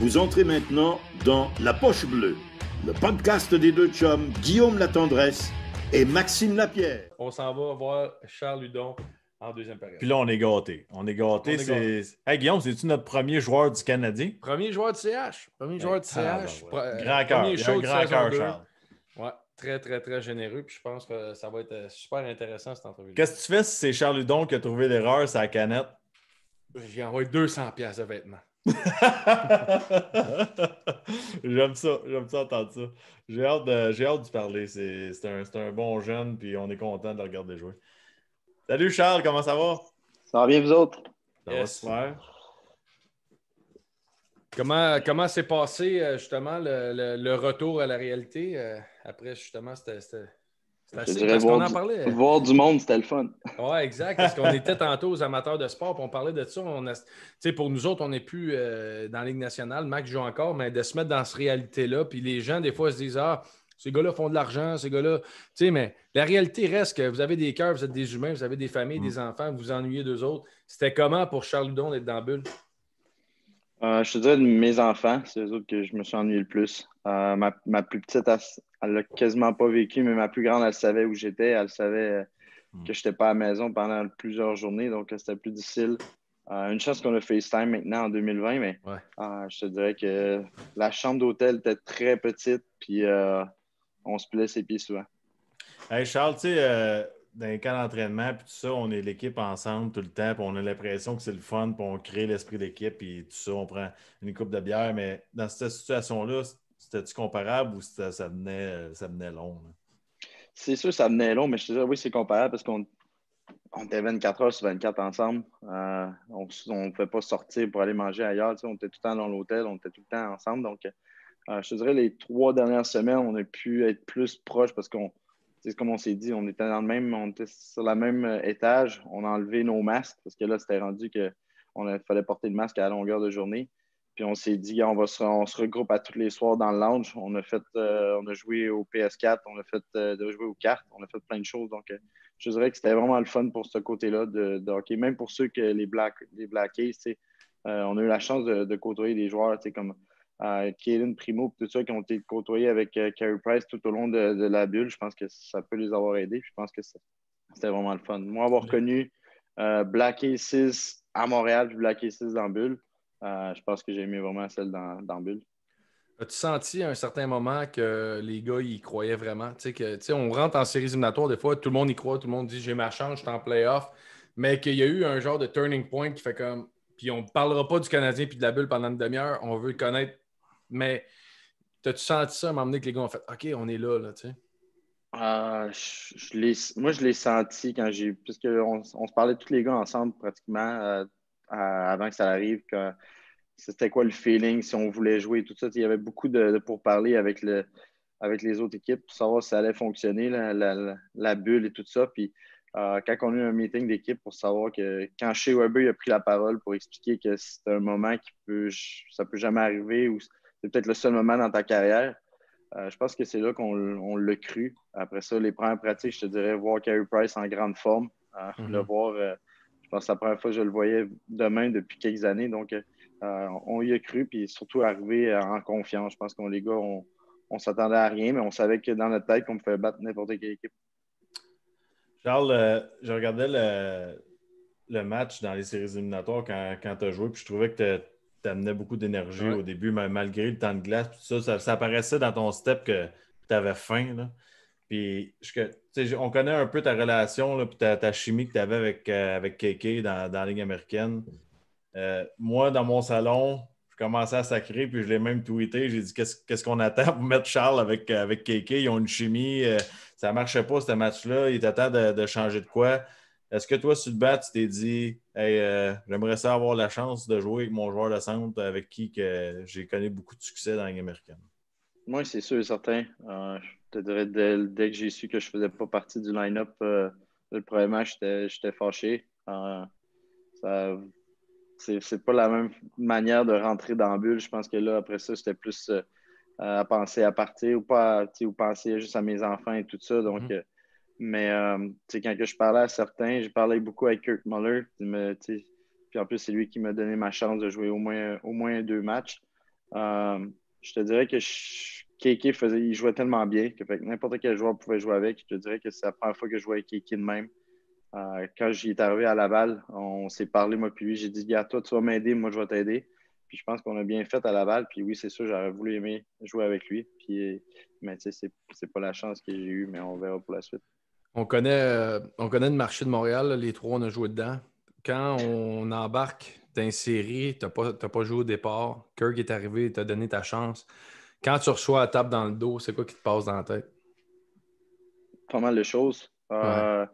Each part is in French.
Vous entrez maintenant dans La Poche Bleue, le podcast des deux chums Guillaume Latendresse et Maxime Lapierre. On s'en va voir Charles Hudon en deuxième période. Puis là, on est gâtés. Hey Guillaume, c'est-tu notre premier joueur du Canadien? Premier joueur de CH. Premier joueur de CH. Grand cœur. Premier show de grand saison cœur, 2. Charles. Ouais, très, très, très généreux. Puis je pense que ça va être super intéressant cette entrevue. Qu'est-ce que tu fais si c'est Charles Hudon qui a trouvé l'erreur sur la canette? J'ai envoyé 200$ de vêtements. J'aime ça entendre ça. J'ai hâte de parler. C'est un bon jeune, puis on est content de le regarder jouer. Salut Charles, comment ça va? Ça va bien, vous autres? Ça va super. Comment s'est passé justement le retour à la réalité après justement c'était assez parce qu'on en parlait. Voir du monde, c'était le fun. Oui, exact. Parce qu'on était tantôt aux amateurs de sport, puis on parlait de ça. Pour nous autres, on n'est plus dans la Ligue nationale. Max joue encore, mais de se mettre dans cette réalité-là. Puis les gens, des fois, se disent ces gars-là font de l'argent, ces gars-là. Mais la réalité reste que vous avez des cœurs, vous êtes des humains, vous avez des familles, des enfants, vous vous ennuyez d'eux autres. C'était comment pour Charles Hudon d'être dans la bulle? Je te dirais de mes enfants, c'est eux autres que je me suis ennuyé le plus. Ma plus petite, elle l'a quasiment pas vécu, mais ma plus grande, elle savait où j'étais. Elle savait que je n'étais pas à la maison pendant plusieurs journées, donc c'était plus difficile. Une chance qu'on a FaceTime maintenant en 2020, mais je te dirais que la chambre d'hôtel était très petite, puis on se pilait ses pieds souvent. Hey Charles, tu sais, dans les camps d'entraînement, puis tout ça, on est l'équipe ensemble tout le temps, puis on a l'impression que c'est le fun, puis on crée l'esprit d'équipe, puis tout ça, on prend une coupe de bière, mais dans cette situation-là, c'était-tu comparable ou ça venait long? Là? C'est sûr, ça venait long, mais je te dirais, oui, c'est comparable parce qu'on était 24 heures sur 24 ensemble. On ne pouvait pas sortir pour aller manger ailleurs. On était tout le temps dans l'hôtel, on était tout le temps ensemble. Donc, je te dirais, les 3 dernières semaines, on a pu être plus proches parce qu'on, comme on s'est dit, on était sur le même étage. On a enlevé nos masques parce que là, c'était rendu qu'il fallait porter le masque à la longueur de journée. Puis on s'est dit, on se regroupe à tous les soirs dans le lounge. On a joué au PS4, on a joué aux cartes, on a fait plein de choses. Donc, je dirais que c'était vraiment le fun pour ce côté-là de hockey. Même pour ceux que les Black Ace, on a eu la chance de côtoyer des joueurs comme Kaden Primo, tout ça, qui ont été côtoyés avec Carey Price tout au long de la bulle. Je pense que ça peut les avoir aidés. Je pense que c'était vraiment le fun. Moi, avoir connu Black Aces à Montréal puis Black Aces dans la bulle, je pense que j'ai aimé vraiment celle dans Bulle. As-tu senti à un certain moment que les gars y croyaient vraiment? On rentre en séries éliminatoires, des fois, tout le monde y croit, tout le monde dit j'ai ma chance, je suis en playoff, mais qu'il y a eu un genre de turning point qui fait comme. Puis on ne parlera pas du Canadien puis de la bulle pendant une demi-heure, on veut le connaître. Mais as-tu senti ça à un moment donné que les gars ont fait OK, on est là, tu sais? Moi, je l'ai senti quand puisqu'on se parlait tous les gars ensemble pratiquement avant que ça arrive. C'était quoi le feeling, si on voulait jouer et tout ça. Il y avait beaucoup de pourparlers avec les autres équipes pour savoir si ça allait fonctionner, la bulle et tout ça. Puis quand on a eu un meeting d'équipe pour savoir que quand Shea Weber a pris la parole pour expliquer que c'est un moment ça peut jamais arriver ou c'est peut-être le seul moment dans ta carrière, je pense que c'est là qu'on l'a cru. Après ça, les premières pratiques, je te dirais, voir Carey Price en grande forme, le voir, je pense que c'est la première fois que je le voyais de même depuis quelques années. Donc, on y a cru, puis surtout arriver en confiance. Je pense qu'on les gars, on s'attendait à rien, mais on savait que dans notre tête, qu'on pouvait battre n'importe quelle équipe. Charles, je regardais le match dans les séries éliminatoires quand tu as joué, puis je trouvais que tu amenais beaucoup d'énergie au début, malgré le temps de glace. Tout ça apparaissait dans ton step que tu avais faim. Là. Puis, on connaît un peu ta relation, là, puis ta chimie que tu avais avec KK dans la Ligue américaine. Moi, dans mon salon, je commençais à sacrer, puis je l'ai même tweeté. J'ai dit qu'est-ce qu'on attend pour mettre Charles avec KK? Ils ont une chimie. Ça ne marchait pas, ce match-là. Il était temps de changer de quoi. Est-ce que toi, sur le banc, tu t'es dit hey, j'aimerais ça avoir la chance de jouer avec mon joueur de centre avec qui j'ai connu beaucoup de succès dans la Ligue américaine? Moi, c'est sûr et certain. Je te dirais, dès que j'ai su que je ne faisais pas partie du line-up, le premier match, j'étais fâché. C'est pas la même manière de rentrer dans la bulle. Je pense que là, après ça, c'était plus à penser à partir ou penser juste à mes enfants et tout ça. Donc, mais quand que je parlais à certains, j'ai parlé beaucoup avec Kurt Muller. Puis en plus, c'est lui qui m'a donné ma chance de jouer au moins 2 matchs. Je te dirais que Kéké il jouait tellement bien que n'importe quel joueur pouvait jouer avec. Je te dirais que c'est la première fois que je jouais avec Kéké de même. Quand j'y est arrivé à Laval, on s'est parlé, moi puis lui. J'ai dit, gars, toi, tu vas m'aider, moi, je vais t'aider. Puis je pense qu'on a bien fait à Laval. Puis oui, c'est sûr, j'aurais voulu aimer jouer avec lui. Mais tu sais, c'est pas la chance que j'ai eue, mais on verra pour la suite. On connaît le marché de Montréal, là, les trois, on a joué dedans. Quand on embarque dans une série, tu n'as pas joué au départ. Kirk est arrivé, il t'a donné ta chance. Quand tu reçois la tape dans le dos, c'est quoi qui te passe dans la tête? Pas mal de choses. Ouais.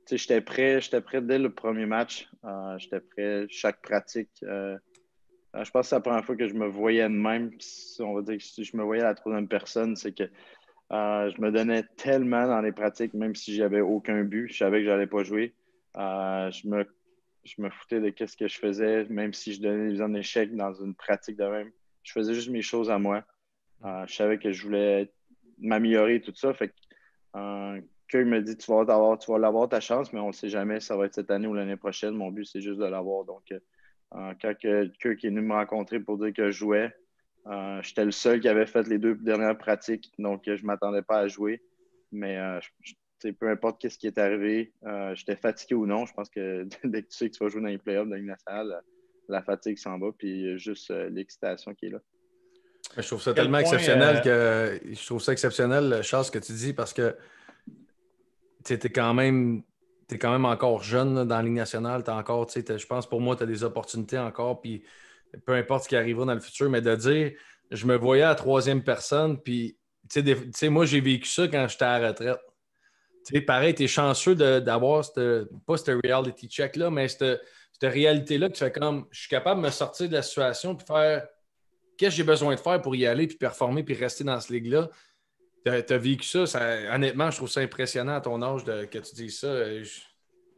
Tu sais, j'étais prêt dès le premier match. J'étais prêt chaque pratique. Je pense que c'est la première fois que je me voyais de même. On va dire que si je me voyais à la troisième personne, c'est que je me donnais tellement dans les pratiques, même si j'avais aucun but. Je savais que je n'allais pas jouer. Je me foutais de ce que je faisais, même si je donnais des en échec dans une pratique de même. Je faisais juste mes choses à moi. Je savais que je voulais m'améliorer et tout ça. Fait que me dit tu vas l'avoir ta chance, mais on ne sait jamais, ça va être cette année ou l'année prochaine. Mon but, c'est juste de l'avoir. Donc, quand Kirk est venu me rencontrer pour dire que je jouais, j'étais le seul qui avait fait les 2 dernières pratiques, donc je ne m'attendais pas à jouer. Mais peu importe ce qui est arrivé, j'étais fatigué ou non. Je pense que dès que tu sais que tu vas jouer dans les playoffs de la Ligue nationale, la fatigue s'en va, puis juste l'excitation qui est là. Je trouve ça Quel tellement point, exceptionnel je trouve ça exceptionnel, Charles, ce que tu dis, parce que tu es quand même encore jeune là, dans la Ligue nationale. Je pense pour moi, tu as des opportunités encore, puis peu importe ce qui arrivera dans le futur, mais de dire, je me voyais à la troisième personne, puis moi, j'ai vécu ça quand j'étais à la retraite. Pareil, tu es chanceux d'avoir pas ce reality check-là, mais cette réalité-là que tu fais comme, je suis capable de me sortir de la situation puis faire qu'est-ce que j'ai besoin de faire pour y aller, puis performer, puis rester dans cette ligue-là. Tu as vécu ça, honnêtement, je trouve ça impressionnant à ton âge que tu dises ça.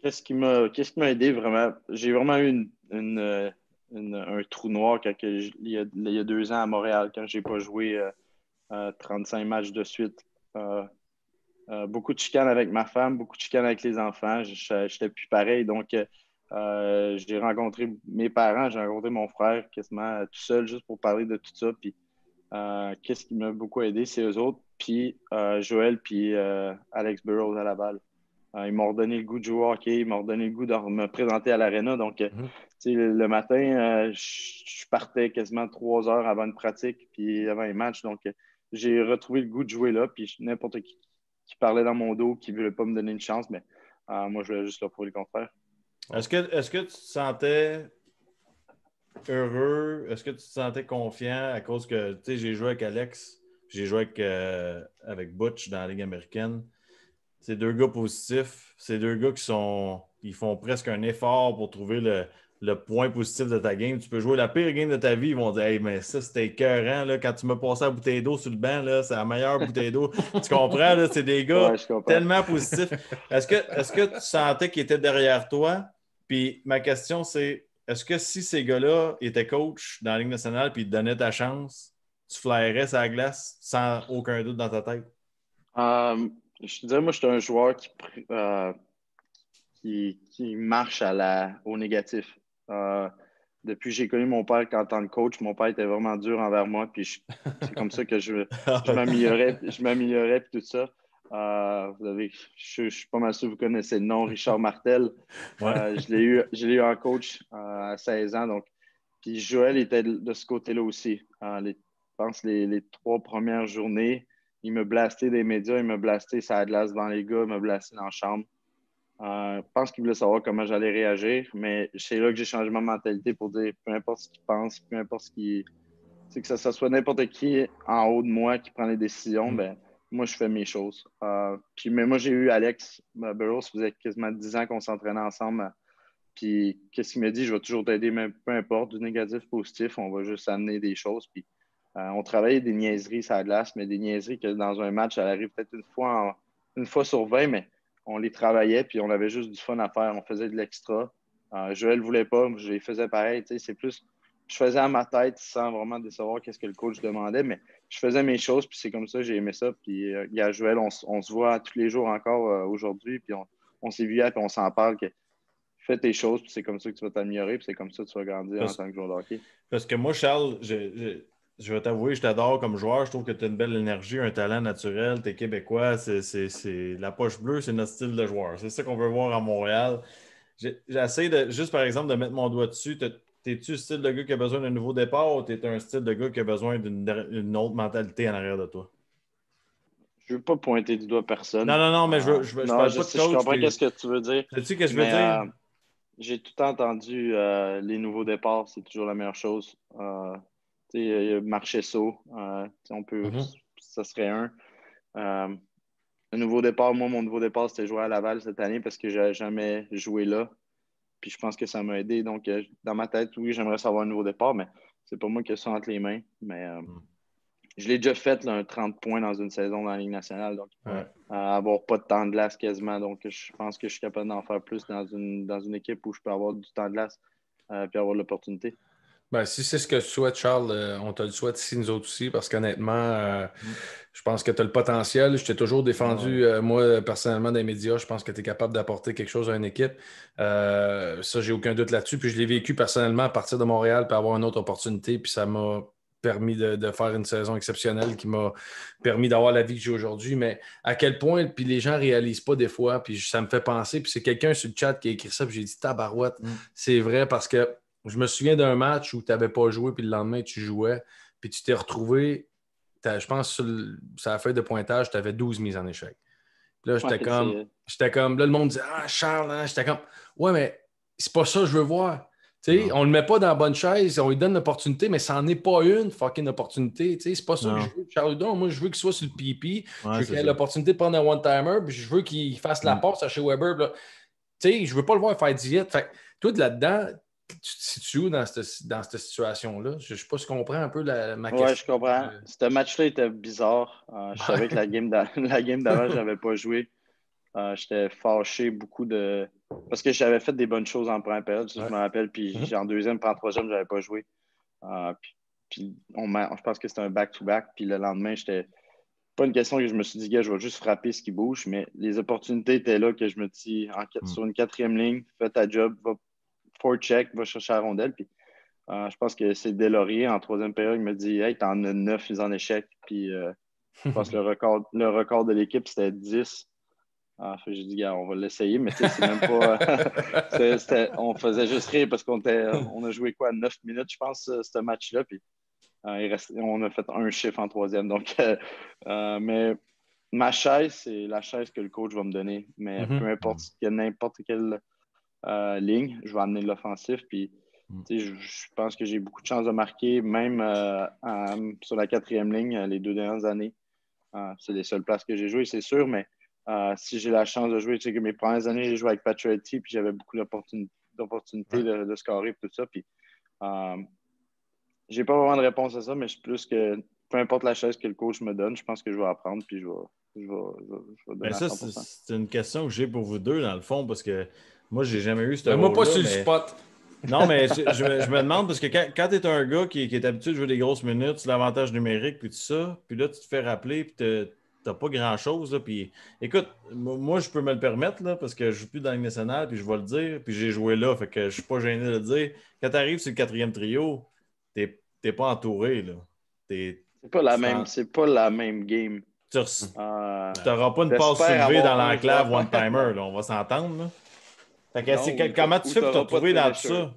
Qu'est-ce qui m'a aidé vraiment? J'ai vraiment eu un trou noir il y a 2 ans à Montréal, quand j'ai pas joué 35 matchs de suite. Beaucoup de chicanes avec ma femme, beaucoup de chicanes avec les enfants. J'étais plus pareil. Donc, j'ai rencontré mes parents, j'ai rencontré mon frère quasiment tout seul juste pour parler de tout ça. Puis, qu'est-ce qui m'a beaucoup aidé, c'est eux autres. Puis, Joël, puis Alex Burrows à Laval. Ils m'ont redonné le goût de jouer au hockey, ils m'ont redonné le goût de me présenter à l'aréna. Donc, tu sais, le matin, je partais quasiment 3 heures avant une pratique, puis avant les matchs. Donc, j'ai retrouvé le goût de jouer là. Puis, n'importe qui parlait dans mon dos, qui ne voulait pas me donner une chance, mais moi, je voulais juste leur prouver le contraire. Est-ce que tu te sentais heureux? Est-ce que tu te sentais confiant à cause que, tu sais, j'ai joué avec Alex, j'ai joué avec Butch dans la Ligue américaine. C'est 2 gars positifs. C'est 2 gars ils font presque un effort pour trouver le point positif de ta game. Tu peux jouer la pire game de ta vie. Ils vont dire hey, mais ça, c'était écœurant. Là, quand tu m'as passé la bouteille d'eau sur le banc, là, c'est la meilleure bouteille d'eau. Tu comprends? Là, c'est des gars tellement positifs. Est-ce que tu sentais qu'ils étaient derrière toi? Puis ma question, c'est est-ce que si ces gars-là étaient coachs dans la Ligue nationale et ils te donnaient ta chance, tu flairais sa glace sans aucun doute dans ta tête? Je te dirais, moi, je suis un joueur qui marche au négatif. Depuis que j'ai connu mon père en tant que coach, mon père était vraiment dur envers moi. Puis c'est comme ça que je m'améliorais et tout ça. Je suis pas mal sûr que vous connaissez le nom, Richard Martel. Ouais. Je l'ai eu en coach à 16 ans. Donc, puis Joël était de ce côté-là aussi. Je pense les 3 premières journées, il me blastait des médias, il me blastait sa glace devant les gars, il me blastait dans la chambre. Je pense qu'il voulait savoir comment j'allais réagir, mais c'est là que j'ai changé ma mentalité pour dire peu importe ce qu'il pense, peu importe ce qui. C'est que ça soit n'importe qui en haut de moi qui prend les décisions, ben moi je fais mes choses. Mais moi j'ai eu Alex Burrows, ça faisait quasiment 10 ans qu'on s'entraînait ensemble. Puis qu'est-ce qu'il m'a dit? Je vais toujours t'aider, même peu importe, du négatif, positif, on va juste amener des choses. Puis on travaillait des niaiseries sur la glace, mais des niaiseries que dans un match, ça arrive peut-être une fois sur 20, mais on les travaillait, puis on avait juste du fun à faire. On faisait de l'extra. Joël ne voulait pas, je les faisais pareil. C'est plus, je faisais à ma tête sans vraiment savoir qu'est-ce que le coach demandait, mais je faisais mes choses, puis c'est comme ça, j'ai aimé ça. Puis il y a Joël, on se voit tous les jours encore aujourd'hui, puis on s'est vu hier, puis on s'en parle que fais tes choses, puis c'est comme ça que tu vas t'améliorer, puis c'est comme ça que tu vas grandir en tant que joueur de hockey. Parce que moi, Charles, je vais t'avouer, je t'adore comme joueur. Je trouve que tu as une belle énergie, un talent naturel. Tu es québécois. C'est la poche bleue, c'est notre style de joueur. C'est ça qu'on veut voir à Montréal. J'essaie de, juste par exemple, de mettre mon doigt dessus. T'es-tu le style de gars qui a besoin d'un nouveau départ ou t'es un style de gars qui a besoin d'une autre mentalité en arrière de toi? Je ne veux pas pointer du doigt personne. Non, mais je non, parle je pas de sais, je coach. comprends ce que tu veux dire. Sais-tu ce que je veux Mais dire? j'ai tout entendu les nouveaux départs, c'est toujours la meilleure chose. Tu sais, Marchesso, on peut, ça serait un. Le nouveau départ, moi, mon nouveau départ, c'était jouer à Laval cette année parce que je n'avais jamais joué là. Puis je pense que ça m'a aidé. Donc, dans ma tête, oui, j'aimerais savoir un nouveau départ, mais c'est pas moi qui ai ça entre les mains. Mais je l'ai déjà fait, là, un 30 points dans une saison dans la Ligue nationale. Donc, avoir pas de temps de glace quasiment. Donc, je pense que je suis capable d'en faire plus dans une équipe où je peux avoir du temps de glace puis avoir l'opportunité. Ben, si c'est ce que tu souhaites, Charles, on te le souhaite ici, nous autres aussi, parce qu'honnêtement, je pense que tu as le potentiel. Je t'ai toujours défendu, moi, personnellement, dans les médias. Je pense que tu es capable d'apporter quelque chose à une équipe. Ça, j'ai aucun doute là-dessus. Puis je l'ai vécu personnellement à partir de Montréal, puis avoir une autre opportunité. Puis ça m'a permis de faire une saison exceptionnelle qui m'a permis d'avoir la vie que j'ai aujourd'hui. Mais à quel point, puis les gens ne réalisent pas des fois, puis ça me fait penser. Puis c'est quelqu'un sur le chat qui a écrit ça, puis j'ai dit tabarouette. C'est vrai parce que je me souviens d'un match où tu n'avais pas joué, puis le lendemain, tu jouais, puis tu t'es retrouvé, je pense, sur la feuille de pointage, tu avais 12 mises en échec. Puis là, j'étais comme, là, le monde dit ah, Charles, hein? J'étais comme, ouais, mais c'est pas ça que je veux voir. T'sais, on ne le met pas dans la bonne chaise, on lui donne l'opportunité, mais ça n'en est pas une fucking opportunité. T'sais, c'est pas ça que je veux. Charles Hudon, moi, je veux qu'il soit sur le pipi. Je veux qu'il ait l'opportunité de prendre un one-timer, puis je veux qu'il fasse la passe à chez Weber. Je veux pas le voir faire diète. Fait toi, de là-dedans, tu te situes où dans cette situation-là? Je ne sais pas si tu comprends un peu ma question. Oui, je comprends. Ce match-là était bizarre. Je savais que la game d'avant, je n'avais pas joué. J'étais fâché beaucoup parce que j'avais fait des bonnes choses en première période, si je me rappelle. Puis en deuxième, puis en troisième, je n'avais pas joué. Puis je pense que c'était un back-to-back. Puis le lendemain, c'était pas une question que je me suis dit, gars, je vais juste frapper ce qui bouge. Mais les opportunités étaient là que je me dis, sur une quatrième ligne, fais ta job, va forecheck, va chercher la rondelle. Puis je pense que c'est Delaurier en troisième période. Il me dit, hey, t'en as 9 en échec. Puis je pense que le record de l'équipe, c'était 10. J'ai dit, gars, on va l'essayer, mais c'est même pas. On faisait juste rire parce on a joué quoi, 9 minutes, je pense, ce match-là. Puis on a fait un chiffre en troisième. Donc, mais ma chaise, c'est la chaise que le coach va me donner. Mais peu importe, n'importe quelle ligne, je vais amener de l'offensif. Puis, je pense que j'ai beaucoup de chance de marquer, même sur la quatrième ligne, les 2 dernières années. C'est les seules places que j'ai jouées, c'est sûr, mais si j'ai la chance de jouer, tu sais que mes premières années, j'ai joué avec Pacioretty, puis j'avais beaucoup d'opportunités de scorer et tout ça. Puis, j'ai pas vraiment de réponse à ça, mais je suis plus que peu importe la chaise que le coach me donne, je pense que je vais apprendre, puis je vais donner à 100%. C'est une question que j'ai pour vous deux, dans le fond, parce que moi, j'ai jamais eu ce moi, pas sur le spot. Non, mais je me demande, parce que quand tu es un gars qui est habitué de jouer des grosses minutes, c'est l'avantage numérique, puis tout ça, puis là, tu te fais rappeler, puis tu n'as pas grand-chose. Puis écoute, moi, je peux me le permettre, là, parce que je ne joue plus dans la Ligue nationale, puis je vais le dire, puis j'ai joué là, fait que je ne suis pas gêné de le dire. Quand tu arrives sur le quatrième trio, tu n'es pas entouré, là. C'est pas la même game. Tu n'auras pas une passe soulevée dans l'enclave one-timer, là, on va s'entendre, là. Fait que comment tu fais pour te retrouver dans tout ça?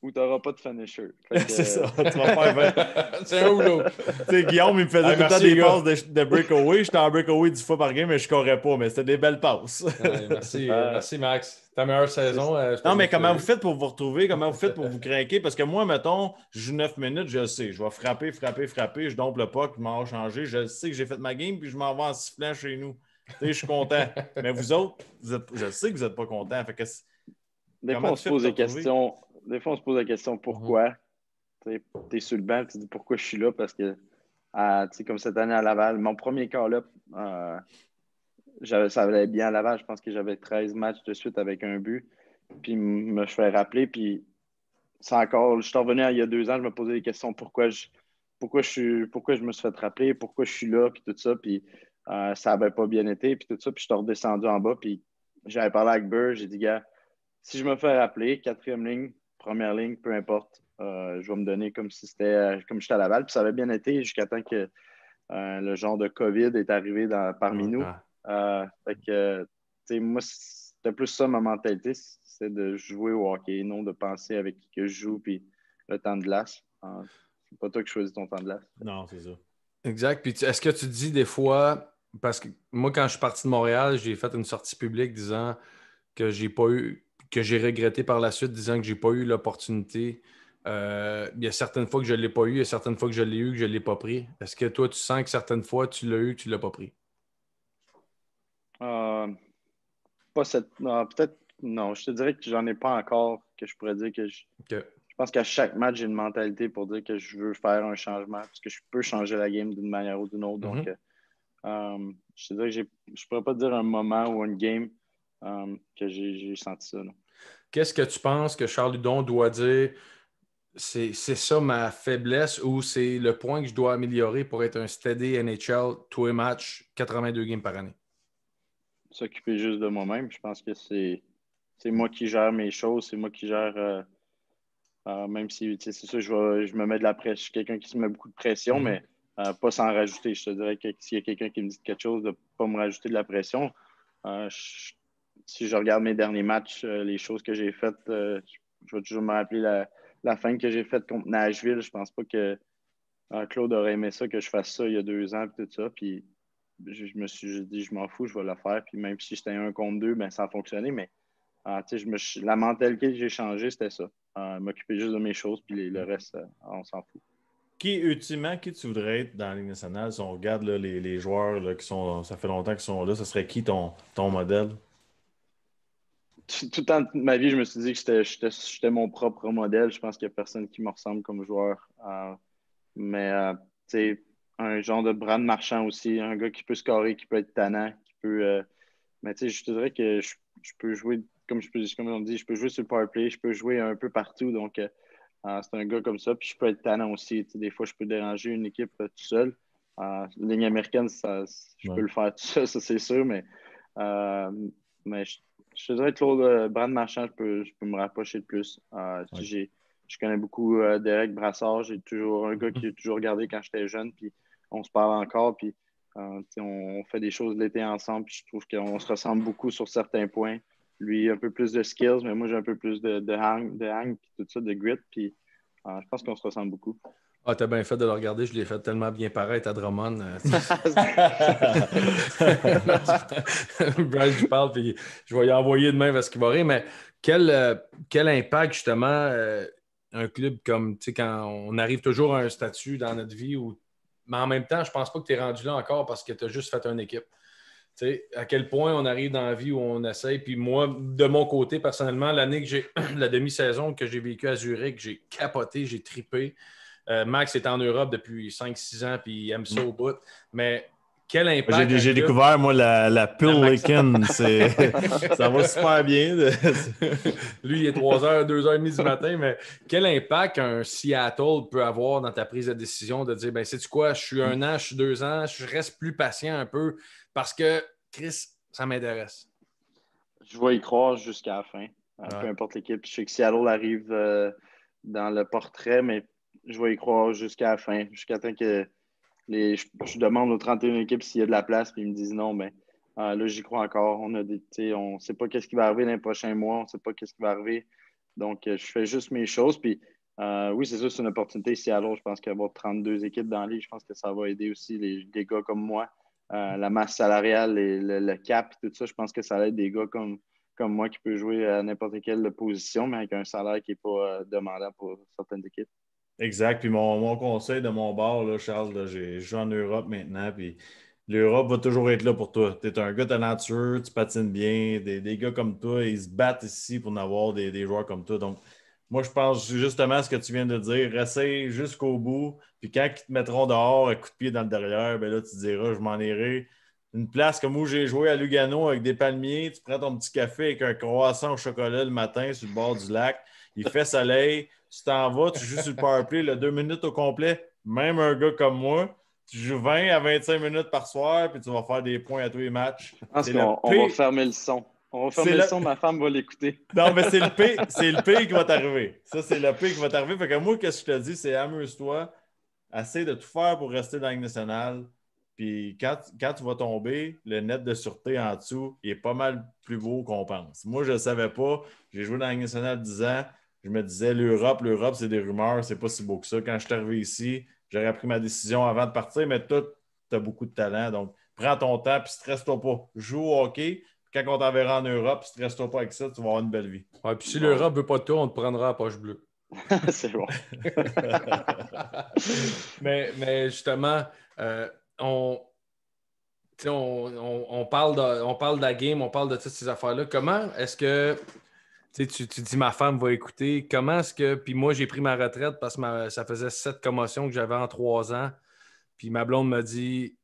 Ou tu n'auras pas de finisher. C'est ça, tu vas faire... C'est un ou l'autre. Tu sais, Guillaume, il me faisait tout le temps des passes de breakaway. J'étais en breakaway 10 fois par game, mais je ne courais pas, mais c'était des belles passes. Merci, Max. Ta meilleure saison. Non, mais comment vous faites pour vous retrouver? Comment vous faites pour vous craquer? Parce que moi, mettons, je joue 9 minutes, je le sais. Je vais frapper, je dompe le puck, je m'en vais changer. Je sais que j'ai fait ma game, puis je m'en vais en sifflant chez nous. Tu sais, je suis content. Mais vous autres, je sais que vous n'êtes pas contents. Fait que des fois, on se pose des questions. Des fois, on se pose la question pourquoi. Tu es sur le banc, tu te dis pourquoi je suis là, parce que, comme cette année à Laval, mon premier call-up, ça allait bien à Laval. Je pense que j'avais 13 matchs de suite avec un but. Puis, je fais rappeler. Puis, c'est encore, je suis revenu il y a 2 ans, je me posais des questions pourquoi je me suis fait rappeler, pourquoi je suis là, puis tout ça. Puis, ça n'avait pas bien été, puis tout ça. Puis, je suis redescendu en bas. Puis, j'avais parlé avec Burr. J'ai dit, gars, si je me fais rappeler, quatrième ligne, première ligne, peu importe, je vais me donner comme si c'était comme j'étais à Laval. Puis ça avait bien été jusqu'à temps que le genre de COVID est arrivé parmi nous. Fait que, moi, c'était plus ça ma mentalité, c'est de jouer au hockey, non de penser avec qui que je joue, puis le temps de glace. C'est pas toi qui choisis ton temps de glace. Non, c'est ça. Exact. Puis est-ce que tu dis des fois, parce que moi, quand je suis parti de Montréal, j'ai fait une sortie publique disant que j'ai regretté par la suite, disant que j'ai pas eu l'opportunité. Il y a certaines fois que je ne l'ai pas eu, il y a certaines fois que je l'ai eu, que je ne l'ai pas pris. Est-ce que toi, tu sens que certaines fois, tu l'as eu, que tu ne l'as pas pris? Peut-être, non. Je te dirais que j'en ai pas encore, que je pourrais dire que je pense qu'à chaque match, j'ai une mentalité pour dire que je veux faire un changement, parce que je peux changer la game d'une manière ou d'une autre. Donc, je te dirais que je pourrais pas dire un moment ou une game que j'ai senti ça. Non. Qu'est-ce que tu penses que Charles Hudon doit dire? C'est ça ma faiblesse ou c'est le point que je dois améliorer pour être un steady NHL tous les matchs, 82 games par année? S'occuper juste de moi-même. Je pense que c'est moi qui gère mes choses, c'est moi qui gère, même si c'est ça, je me mets de la pression. Je suis quelqu'un qui se met beaucoup de pression, mais pas sans rajouter. Je te dirais que s'il y a quelqu'un qui me dit quelque chose, de ne pas me rajouter de la pression. Si je regarde mes derniers matchs, les choses que j'ai faites, je vais toujours me rappeler la fin que j'ai faite contre Nashville. Je pense pas que Claude aurait aimé ça, que je fasse ça il y a 2 ans, puis tout ça. Puis je me suis dit, je m'en fous, je vais le faire. Puis même si j'étais 1 contre 2, ben, ça a fonctionné. Mais la mentalité que j'ai changée, c'était ça. M'occuper juste de mes choses, puis le reste, on s'en fout. Ultimement, qui tu voudrais être dans la Ligue nationale? Si on regarde là, les joueurs là, ça fait longtemps qu'ils sont là, ce serait qui ton modèle? Tout le temps de ma vie, je me suis dit que j'étais mon propre modèle. Je pense qu'il n'y a personne qui me ressemble comme joueur. Mais tu sais, un genre de Brad Marchand aussi, un gars qui peut scorer, qui peut être tannant, qui peut. Mais tu sais, je te dirais que je peux jouer, comme on dit, je peux jouer sur le power play, je peux jouer un peu partout. Donc, c'est un gars comme ça. Puis je peux être tannant aussi. Tu sais, des fois, je peux déranger une équipe tout seul. La ligne américaine, je peux le faire tout seul, ça c'est sûr. Mais je te dirais que Brad Marchand, je peux me rapprocher de plus. Je connais beaucoup Derek Brassard. J'ai toujours un gars qui a toujours regardé quand j'étais jeune. Puis on se parle encore. Puis on fait des choses l'été ensemble. Puis je trouve qu'on se ressemble beaucoup sur certains points. Lui, un peu plus de skills, mais moi, j'ai un peu plus de hang, puis tout ça, de grit. Puis je pense qu'on se ressemble beaucoup. Ah, t'as bien fait de le regarder. Je l'ai fait tellement bien paraître à Drummond. Bryce, je parle, puis je vais y envoyer demain parce qu'il va rire. Mais quel impact, justement, un club comme, tu sais, quand on arrive toujours à un statut dans notre vie où. Mais en même temps, je pense pas que tu es rendu là encore parce que tu as juste fait une équipe. Tu sais, à quel point on arrive dans la vie où on essaye. Puis moi, de mon côté, personnellement, l'année que j'ai, la demi-saison que j'ai vécue à Zurich, j'ai capoté, j'ai trippé. Max est en Europe depuis 5-6 ans, puis il aime ça au bout. Mais quel impact... J'ai découvert, moi, la Pilliken. Ça va super bien. Lui, il est 3h, 2h30 du matin, mais quel impact un Seattle peut avoir dans ta prise de décision de dire, ben sais-tu quoi, je suis 1 an, je suis 2 ans, je reste plus patient un peu parce que, Chris, ça m'intéresse. Je vais y croire jusqu'à la fin. Peu importe l'équipe. Je sais que Seattle arrive dans le portrait, mais je vais y croire jusqu'à la fin. Jusqu'à temps que je demande aux 31 équipes s'il y a de la place, puis ils me disent non, mais là, j'y crois encore. On ne sait pas qu'est-ce qui va arriver dans les prochains mois, on ne sait pas qu'est-ce qui va arriver. Donc, je fais juste mes choses. Puis, oui, c'est sûr, c'est une opportunité. Seattle, je pense qu'il y avoir 32 équipes dans la ligue. Je pense que ça va aider aussi les gars comme moi. La masse salariale, le cap, tout ça, je pense que ça aide des gars comme moi qui peut jouer à n'importe quelle position, mais avec un salaire qui n'est pas demandant pour certaines équipes. Exact. Puis mon conseil de mon bord, là, Charles, là, j'ai joué en Europe maintenant. Puis l'Europe va toujours être là pour toi. Tu es un gars talentueux, tu patines bien. Des gars comme toi, ils se battent ici pour en avoir des joueurs comme toi. Donc, moi, je pense justement à ce que tu viens de dire. Essaye jusqu'au bout. Puis quand ils te mettront dehors, un coup de pied dans le derrière, ben là, tu te diras, je m'en irai. Une place comme où j'ai joué à Lugano avec des palmiers, tu prends ton petit café avec un croissant au chocolat le matin sur le bord du lac. Il fait soleil. Tu t'en vas, tu joues sur le powerplay, 2 minutes au complet. Même un gars comme moi, tu joues 20 à 25 minutes par soir, puis tu vas faire des points à tous les matchs. Je pense qu'on va fermer le son. On va fermer le son, ma femme va l'écouter. Non, mais c'est le pire qui va t'arriver. Ça, c'est le pire qui va t'arriver. Fait que moi, qu'est-ce que je te dis, c'est amuse-toi, essaie de tout faire pour rester dans la Ligue nationale. Puis quand tu vas tomber, le net de sûreté en dessous, il est pas mal plus beau qu'on pense. Moi, je ne savais pas. J'ai joué dans la Ligue nationale 10 ans. Je me disais, l'Europe, c'est des rumeurs, c'est pas si beau que ça. Quand je suis arrivé ici, j'aurais pris ma décision avant de partir, mais toi, tu as beaucoup de talent. Donc, prends ton temps, puis stresse-toi pas. Joue au hockey. Quand on t'enverra en Europe, stresse-toi pas avec ça, tu vas avoir une belle vie. Ouais, puis si l'Europe veut pas de toi, on te prendra à poche bleue. C'est bon. mais justement, on parle de la game, on parle de toutes ces affaires-là. Comment est-ce que tu dis ma femme va écouter? Comment est-ce que. Puis moi, j'ai pris ma retraite parce que ça faisait 7 commotions que j'avais en 3 ans. Puis ma blonde m'a dit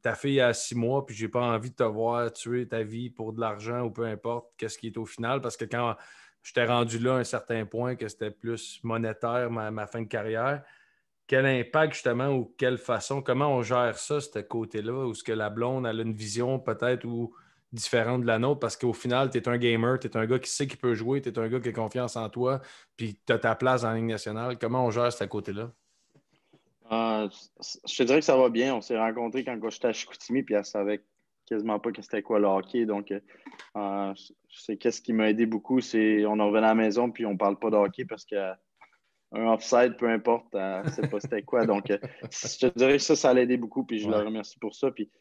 ta fille a 6 mois, puis j'ai pas envie de te voir tuer ta vie pour de l'argent ou peu importe qu'est-ce qui est au final. Parce que quand j'étais rendu là à un certain point, que c'était plus monétaire ma fin de carrière, quel impact justement ou quelle façon, comment on gère ça, ce côté-là, ou est-ce que la blonde elle a une vision peut-être ou différente de la nôtre, parce qu'au final, tu es un gamer, tu es un gars qui sait qu'il peut jouer, tu es un gars qui a confiance en toi, puis tu as ta place en Ligue nationale. Comment on gère ce côté-là? Je te dirais que ça va bien. On s'est rencontrés quand j'étais à Chicoutimi, puis elle savait quasiment pas que c'était quoi le hockey. Donc, c'est qu'est-ce qui m'a aidé beaucoup, c'est on en revenait à la maison, puis on parle pas de hockey parce que un offside, peu importe, elle ne sait pas c'était quoi. Donc, je te dirais que ça l'a aidé beaucoup, puis je le remercie pour ça. Puis,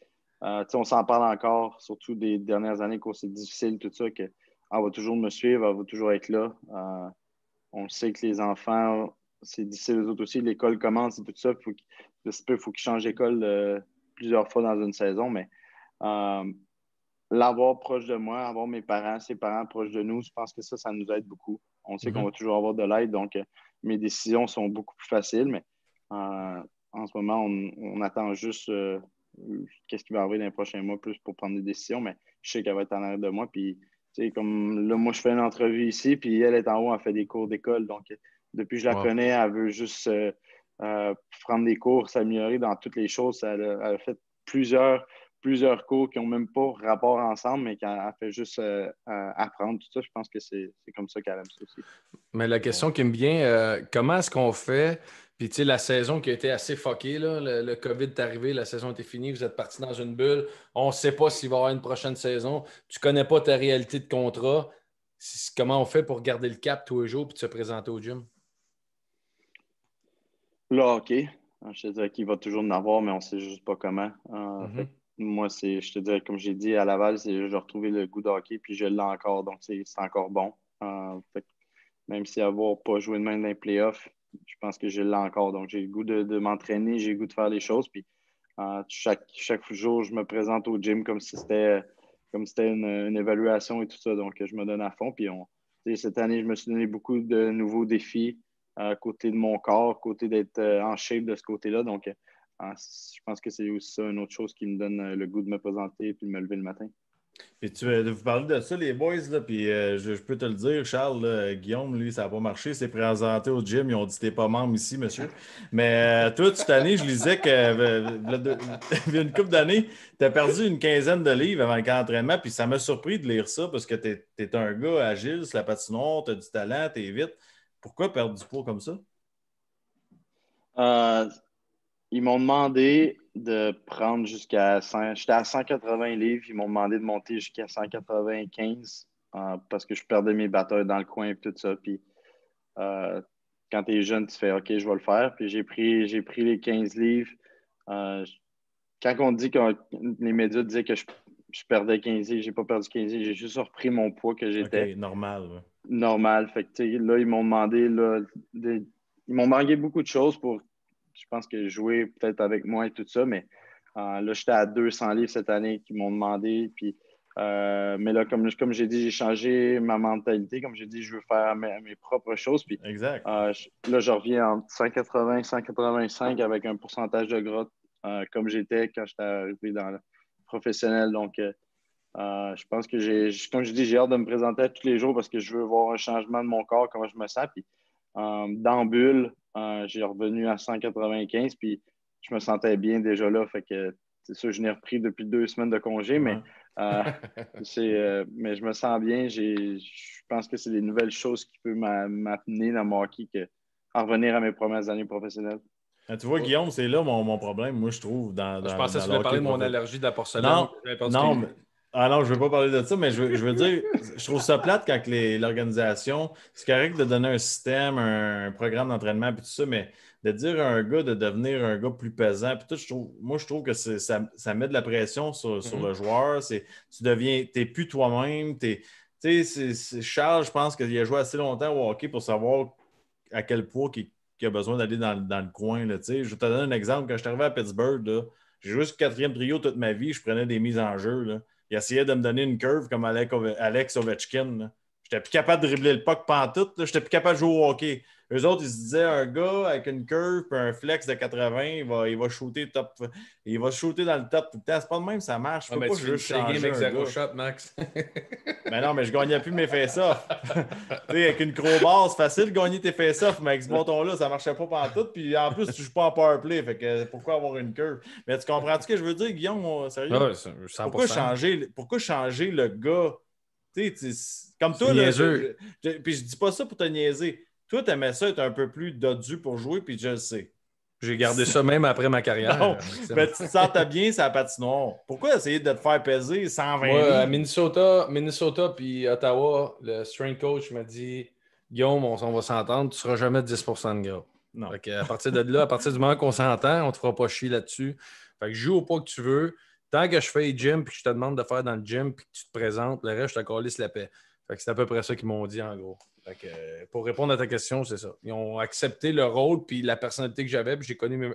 on s'en parle encore, surtout des dernières années, quand c'est difficile, tout ça, qu'elle va toujours me suivre, elle va toujours être là. On sait que les enfants, c'est difficile, eux autres aussi. L'école commence et tout ça. Il faut qu'ils changent d'école plusieurs fois dans une saison, mais l'avoir proche de moi, avoir mes parents, ses parents proches de nous, je pense que ça nous aide beaucoup. On sait qu'on va toujours avoir de l'aide, donc mes décisions sont beaucoup plus faciles, mais en ce moment, on attend juste qu'est-ce qui va arriver dans les prochains mois plus pour prendre des décisions, mais je sais qu'elle va être en arrière de moi. Puis, comme là, moi, je fais une entrevue ici, puis elle est en haut, elle fait des cours d'école. Donc, depuis que je la connais, elle veut juste prendre des cours, s'améliorer dans toutes les choses. Elle a fait plusieurs cours qui n'ont même pas rapport ensemble, mais qu'elle fait juste apprendre tout ça. Je pense que c'est comme ça qu'elle aime ça aussi. Mais la question qui me vient, comment est-ce qu'on fait? Puis, tu sais, la saison qui a été assez fuckée, là, le COVID est arrivé, la saison était finie, vous êtes parti dans une bulle. On ne sait pas s'il va y avoir une prochaine saison. Tu ne connais pas ta réalité de contrat. Comment on fait pour garder le cap tous les jours et te présenter au gym? Le hockey, je te dirais qu'il va toujours en avoir, mais on ne sait juste pas comment. Fait que moi, je te dirais, comme j'ai dit à Laval, j'ai retrouvé le goût de hockey, puis je l'ai encore, donc c'est encore bon. Fait que même si avoir pas joué de même dans les playoffs, je pense que je l'ai encore. Donc, j'ai le goût de m'entraîner, j'ai le goût de faire les choses. Puis, chaque jour, je me présente au gym comme si c'était une évaluation et tout ça. Donc, je me donne à fond. Puis, cette année, je me suis donné beaucoup de nouveaux défis à côté de mon corps, côté d'être en shape de ce côté-là. Donc, je pense que c'est aussi ça, une autre chose qui me donne le goût de me présenter et de me lever le matin. Puis vous parlez de ça, les boys, là, puis je peux te le dire, Charles, là, Guillaume, lui, ça n'a pas marché, il s'est présenté au gym, ils ont dit t'es pas membre ici, monsieur. Mais toi, cette année, je lisais que il y a une couple d'années, tu as perdu une quinzaine de livres avant le camp d'entraînement, puis ça m'a surpris de lire ça parce que tu es un gars agile sur la patinoire, tu as du talent, tu es vite. Pourquoi perdre du poids comme ça? Ils m'ont demandé de prendre jusqu'à 100. J'étais à 180 livres. Ils m'ont demandé de monter jusqu'à 195 parce que je perdais mes batteurs dans le coin et tout ça. Puis quand tu es jeune, tu fais OK, je vais le faire. Puis j'ai pris les 15 livres. Quand on dit que les médias disaient que je perdais 15 livres, j'ai pas perdu 15 livres. J'ai juste repris mon poids que j'étais. OK, normal. Ouais. Normal. Fait que là, ils m'ont demandé ils m'ont manqué beaucoup de choses pour. Je pense que jouer peut-être avec moi et tout ça, mais là, j'étais à 200 livres cette année qu'ils m'ont demandé. Puis, mais là, comme j'ai dit, j'ai changé ma mentalité. Comme j'ai dit, je veux faire mes propres choses. Puis, exact. Là, je reviens entre 180 et 185 avec un pourcentage de gras comme j'étais quand j'étais arrivé dans le professionnel. Donc, je pense que comme je dis, j'ai hâte de me présenter tous les jours parce que je veux voir un changement de mon corps, comment je me sens. Puis, dans bulle, j'ai revenu à 195, puis je me sentais bien déjà là. Fait que c'est sûr, je n'ai repris depuis 2 semaines de congé, mais, mais je me sens bien. Je pense que c'est des nouvelles choses qui peuvent m'amener dans mon hockey à revenir à mes premières années professionnelles. Tu vois, Guillaume, c'est là mon problème, moi, je trouve. Je pensais que tu voulais parler de mon allergie de la porcelaine. Non, mais... non, je ne veux pas parler de ça, mais je veux dire, je trouve ça plate quand l'organisation, c'est correct de donner un système, un programme d'entraînement et tout ça, mais de dire à un gars de devenir un gars plus pesant, puis tout, je trouve que ça met de la pression sur le joueur. Tu n'es plus toi-même. Charles, je pense qu'il a joué assez longtemps au hockey pour savoir à quel point il a besoin d'aller dans le coin. Là, je vais te donner un exemple. Quand je suis arrivé à Pittsburgh, là, j'ai joué sur 4e trio toute ma vie, je prenais des mises en jeu. Là. Il essayait de me donner une curve comme Alex Ovechkin. J'étais plus capable de dribbler le puck pantoute. J'étais plus capable de jouer au hockey. Eux autres, ils se disaient, un gars avec une curve et un flex de 80, il va shooter top. Il va shooter dans le top tout le temps. C'est pas de même, ça marche. Mais tu veux changer avec 0 shot, Max. Mais non, mais je gagnais plus mes face-off. Avec une crowbar, c'est facile de gagner tes face-off, mais avec ce bâton-là, ça marchait pas pantoute. Puis en plus, tu joues pas en power play. Fait que pourquoi avoir une curve? Mais tu comprends ce que je veux dire, Guillaume? Sérieux? Ouais, 100%. Pourquoi changer le gars? Comme toi, là, puis je dis pas ça pour te niaiser. Toi, t'aimais ça être un peu plus dodu pour jouer, puis je le sais. J'ai gardé ça même après ma carrière. Non, mais tu te sentais bien sur la patinoire. Pourquoi essayer de te faire peser 120 livres? À Minnesota puis Ottawa, le strength coach m'a dit « Guillaume, on va s'entendre, tu ne seras jamais 10% de gras. » Non. À partir de là, à partir du moment qu'on s'entend, on ne te fera pas chier là-dessus. Fait que joue au pas que tu veux. Tant que je fais gym puis que je te demande de faire dans le gym puis que tu te présentes, le reste, je te calisse la paix. Fait que c'est à peu près ça qu'ils m'ont dit en gros. Fait que, pour répondre à ta question, c'est ça. Ils ont accepté le rôle puis la personnalité que j'avais. Puis j'ai connu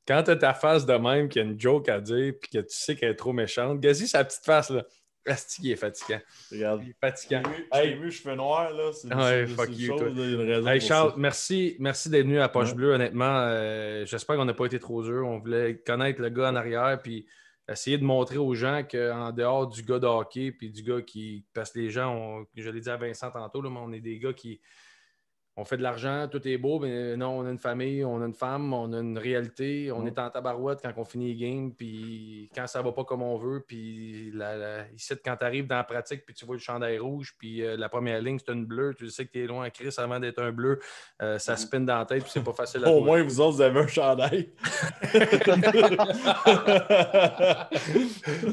quand tu as ta face de même, qu'il y a une joke à dire puis que tu sais qu'elle est trop méchante, Gazi, sa petite face là. Asti, il est fatigant. Regarde. Il est fatigant. J'ai vu cheveux noirs, là. C'est fuck you, chose, une raison Charles, merci d'être venu à Poche Bleue, honnêtement. J'espère qu'on n'a pas été trop dur. On voulait connaître le gars en arrière puis essayer de montrer aux gens qu'en dehors du gars de hockey puis du gars qui... Parce que les gens, je l'ai dit à Vincent tantôt, là, mais on est des gars qui... On fait de l'argent, tout est beau, mais non, on a une famille, on a une femme, on a une réalité, on est en tabarouette quand on finit les games, puis quand ça va pas comme on veut, puis ici, quand tu arrives dans la pratique, puis tu vois le chandail rouge, puis la première ligne, c'est une bleue, tu sais que tu es loin à Chris avant d'être un bleu, ça spin dans la tête, puis c'est pas facile à Au moins, vous autres, vous avez un chandail.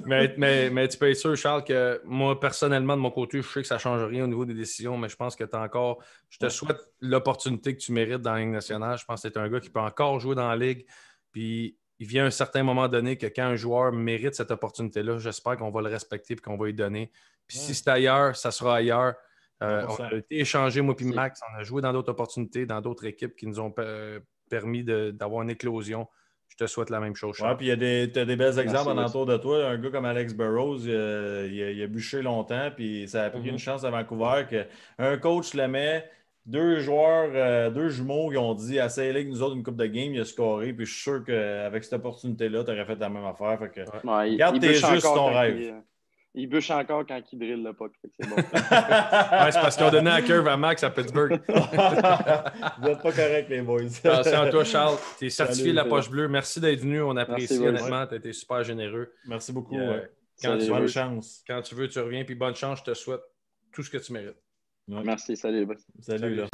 mais tu peux être sûr, Charles, que moi, personnellement, de mon côté, je sais que ça ne change rien au niveau des décisions, mais je pense que tu as encore... Je te souhaite l'opportunité que tu mérites dans la Ligue nationale. Je pense que c'est un gars qui peut encore jouer dans la Ligue. Puis il vient un certain moment donné que quand un joueur mérite cette opportunité-là, j'espère qu'on va le respecter et qu'on va lui donner. Puis si c'est ailleurs, ça sera ailleurs. On a été échangés, moi et Max. On a joué dans d'autres opportunités, dans d'autres équipes qui nous ont permis d'avoir une éclosion. Je te souhaite la même chose, Charles. Ouais, puis tu as des bels exemples alentour de toi. Un gars comme Alex Burrows, il a bûché longtemps, puis ça a pris une chance à Vancouver qu'un coach le met. 2 joueurs, 2 jumeaux qui ont dit à Saint-Ligue, nous autres, une coupe de game, il a scoré. Puis je suis sûr qu'avec cette opportunité-là, tu aurais fait la même affaire. Fait que, garde tes juste ton rêve. Il bûche encore quand il drille le puck. C'est bon. C'est parce qu'ils ont donné la curve à Max à Pittsburgh. Vous n'êtes pas corrects, les boys. Attention à toi, Charles. Tu es certifié de la Poche Bleue. Merci d'être venu. On apprécie honnêtement. Tu as été super généreux. Merci beaucoup. Bonne chance. Quand tu veux, tu reviens. Puis bonne chance. Je te souhaite tout ce que tu mérites. Ouais. Merci, salut. Salut. Là.